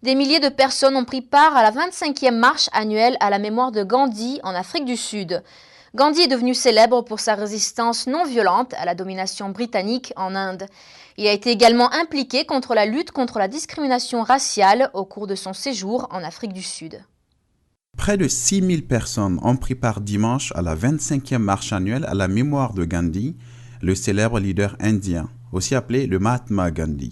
Des milliers de personnes ont pris part à la 25e marche annuelle à la mémoire de Gandhi en Afrique du Sud. Gandhi est devenu célèbre pour sa résistance non violente à la domination britannique en Inde. Il a été également impliqué contre la lutte contre la discrimination raciale au cours de son séjour en Afrique du Sud. Près de 6000 personnes ont pris part dimanche à la 25e marche annuelle à la mémoire de Gandhi, le célèbre leader indien, aussi appelé le Mahatma Gandhi.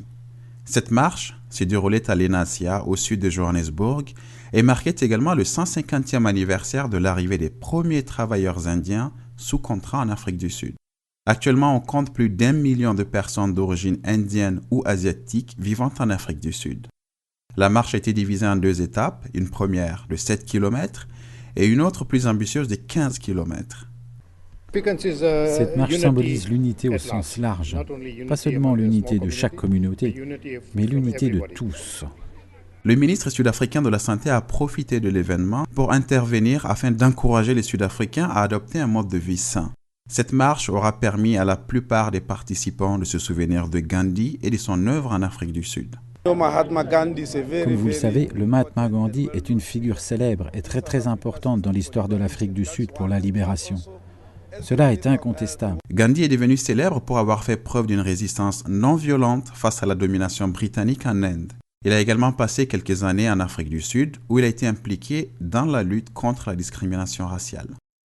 Cette marche s'est déroulée à Lenasia, au sud de Johannesburg, et marquait également le 150e anniversaire de l'arrivée des premiers travailleurs indiens sous contrat en Afrique du Sud. Actuellement, on compte plus d'1 million de personnes d'origine indienne ou asiatique vivant en Afrique du Sud. La marche a été divisée en 2 étapes, une première de 7 km et une autre plus ambitieuse de 15 km. Cette marche symbolise l'unité au sens large, pas seulement l'unité de chaque communauté, mais l'unité de tous. Le ministre sud-africain de la Santé a profité de l'événement pour intervenir afin d'encourager les Sud-Africains à adopter un mode de vie sain. Cette marche aura permis à la plupart des participants de se souvenir de Gandhi et de son œuvre en Afrique du Sud. Comme vous le savez, le Mahatma Gandhi est une figure célèbre et très importante dans l'histoire de l'Afrique du Sud pour la libération. Cela est incontestable. Gandhi est devenu célèbre pour avoir fait preuve d'une résistance non violente face à la domination britannique en Inde. Il a également passé quelques années en Afrique du Sud où il a été impliqué dans la lutte contre la discrimination raciale.